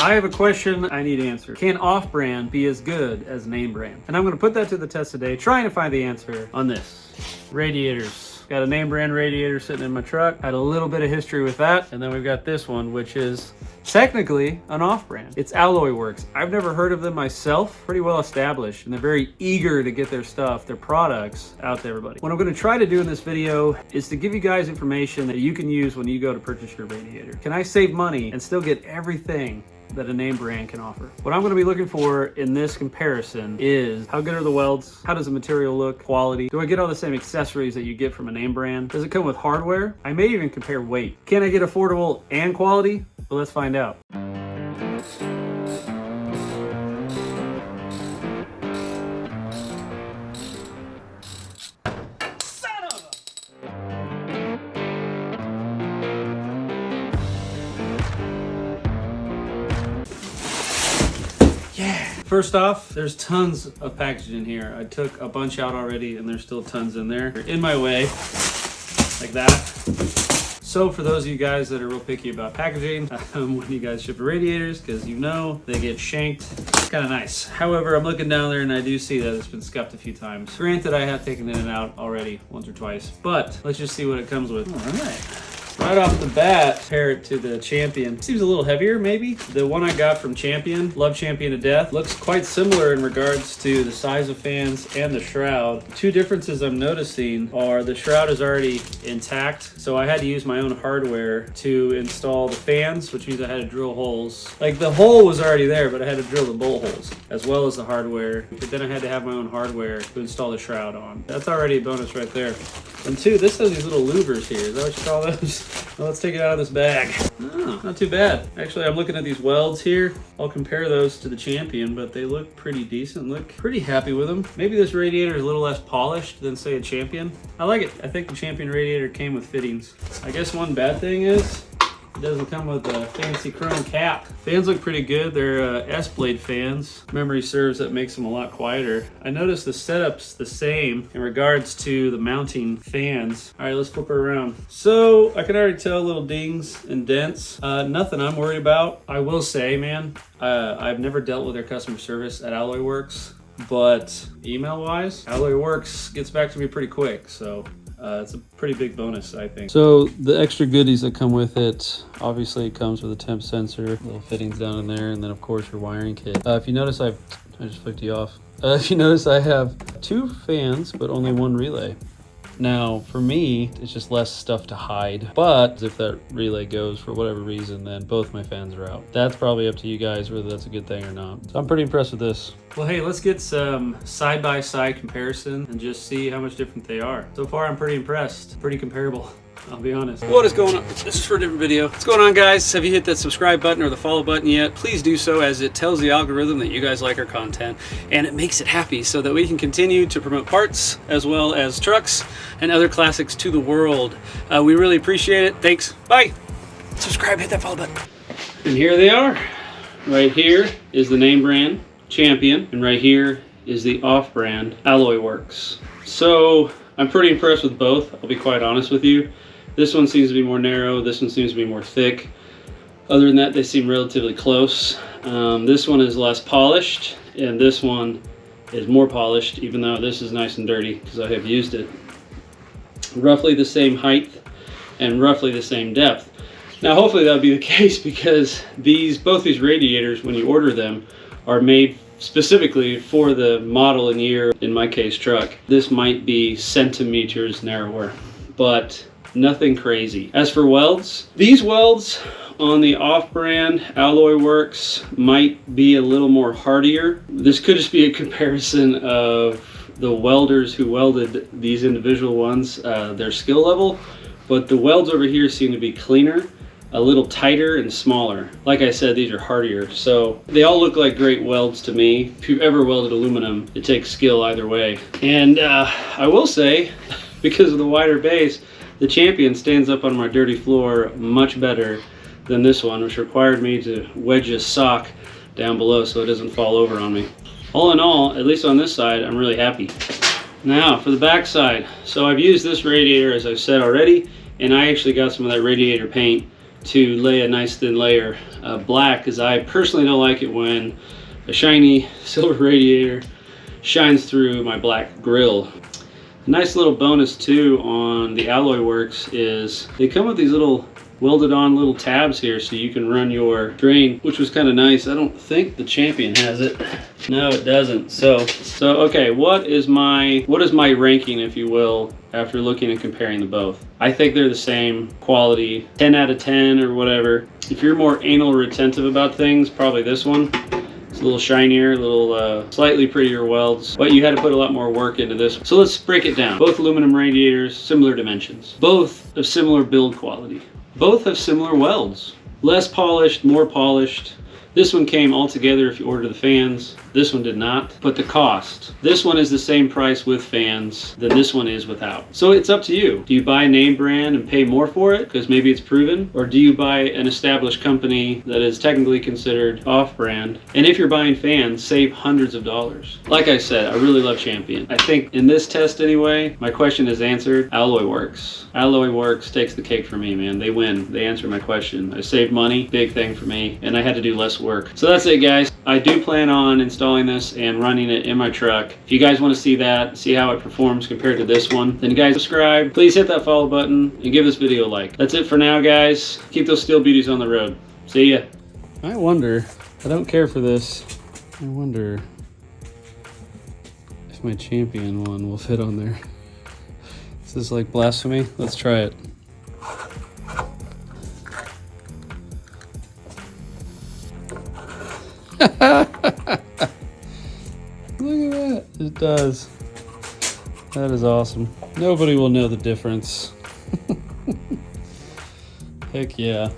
I have a question I need answered. Can off-brand be as good as name brand? And I'm going to put that to the test today, trying to find the answer on this. Radiators. Got a name brand radiator sitting in my truck. Had a little bit of history with that. And then we've got this one, which is technically an off-brand. It's AlloyWorks. I've never heard of them myself. Pretty well established, and they're very eager to get their stuff, their products out to everybody. What I'm going to try to do in this video is to give you guys information that you can use when you go to purchase your radiator. Can I save money and still get everything that a name brand can offer? What I'm going to be looking for in this comparison is how good are the welds? How does the material look? Quality? Do I get all the same accessories that you get from a name brand? Does it come with hardware? I may even compare weight. Can I get affordable and quality? Well, let's find out. First off, there's tons of packaging in here. I took a bunch out already and there's still tons in there. They're in my way, like that. So for those of you guys that are real picky about packaging, when you guys ship radiators, because you know they get shanked, it's kind of nice. However, I'm looking down there and I do see that it's been scuffed a few times. Granted, I have taken it out already once or twice, but let's just see what it comes with. All right. Right off the bat, compare it to the Champion. Seems a little heavier, maybe. The one I got from Champion, love Champion to death, looks quite similar in regards to the size of fans and the shroud. Two differences I'm noticing are the shroud is already intact, so I had to use my own hardware to install the fans, which means I had to drill holes. Like, the hole was already there, but I had to drill the bolt holes, as well as the hardware. But then I had to have my own hardware to install the shroud on. That's already a bonus right there. And two, this has these little louvers here. Is that what you call those? Well, let's take it out of this bag. Oh, not too bad. Actually, I'm looking at these welds here. I'll compare those to the Champion, but they look pretty decent. Look pretty happy with them. Maybe this radiator is a little less polished than, say, a Champion. I like it. I think the Champion radiator came with fittings. I guess one bad thing is it doesn't come with a fancy chrome cap. Fans look pretty good. They're S-blade fans. Memory serves, that makes them a lot quieter. I noticed the setup's the same in regards to the mounting fans. All right, let's flip her around. So I can already tell little dings and dents. Nothing I'm worried about. I will say, man, I've never dealt with their customer service at AlloyWorks, but email-wise, AlloyWorks gets back to me pretty quick, so it's a pretty big bonus, I think. So the extra goodies that come with it, obviously it comes with a temp sensor, little fittings down in there, and then of course your wiring kit. If you notice, I just flicked you off. If you notice, I have 2 fans, but only 1 relay. Now, for me, it's just less stuff to hide, but if that relay goes for whatever reason, then both my fans are out. That's probably up to you guys whether that's a good thing or not. So I'm pretty impressed with this. Well, hey, let's get some side-by-side comparison and just see how much different they are. So far, I'm pretty impressed. Pretty comparable, I'll be honest. What is going on? This is for a different video. What's going on, guys? Have you hit that subscribe button or the follow button yet? Please do so, as it tells the algorithm that you guys like our content, and it makes it happy so that we can continue to promote parts as well as trucks and other classics to the world. We really appreciate it. Thanks. Bye. Subscribe, hit that follow button. And here they are. Right here is the name brand Champion, and right here is the off-brand AlloyWorks. So I'm pretty impressed with both, I'll be quite honest with you. This one seems to be more narrow, this one seems to be more thick. Other than that, they seem relatively close. This one is less polished, and this one is more polished, even though this is nice and dirty because I have used it. Roughly the same height and roughly the same depth. Now hopefully that'll be the case, because both these radiators, when you order them, are made specifically for the model and year, in my case truck. This might be centimeters narrower, but nothing crazy. As for welds, these welds on the off-brand AlloyWorks might be a little more hardier. This could just be a comparison of the welders who welded these individual ones, their skill level, but the welds over here seem to be cleaner, a little tighter and smaller. Like I said, these are hardier, so they all look like great welds to me. If you've ever welded aluminum, it takes skill either way. And I will say, because of the wider base, the Champion stands up on my dirty floor much better than this one, which required me to wedge a sock down below so it doesn't fall over on me. All in all, at least on this side, I'm really happy. Now for the back side. So I've used this radiator, as I've said already, and I actually got some of that radiator paint to lay a nice thin layer of black, because I personally don't like it when a shiny silver radiator shines through my black grill. A nice little bonus too on the AlloyWorks is they come with these little welded on little tabs here so you can run your drain, which was kind of nice. I don't think the Champion has it. No, it doesn't. So okay, what is my ranking, if you will, after looking and comparing the both? I think they're the same quality, 10 out of 10 or whatever. If you're more anal retentive about things, probably this one. It's a little shinier, a little slightly prettier welds, but you had to put a lot more work into this one. So let's break it down. Both aluminum radiators, similar dimensions. Both of similar build quality. Both have similar welds. Less polished, more polished. This one came all together if you order the fans. This one did not. But the cost. This one is the same price with fans than this one is without. So it's up to you. Do you buy name brand and pay more for it because maybe it's proven? Or do you buy an established company that is technically considered off-brand? And if you're buying fans, save hundreds of dollars. Like I said, I really love Champion. I think in this test anyway, my question is answered. AlloyWorks. AlloyWorks takes the cake for me, man. They win. They answer my question. I saved money, big thing for me, and I had to do less work. So that's it, guys. I do plan on installing this and running it in my truck. If you guys want to see that, see how it performs compared to this one, then guys, subscribe. Please hit that follow button and give this video a like. That's it for now, guys. Keep those steel beauties on the road. See ya. I wonder, I don't care for this. I wonder if my Champion one will fit on there. Is this like blasphemy? Let's try it. Look at that. It does. That is awesome. Nobody will know the difference. Heck yeah.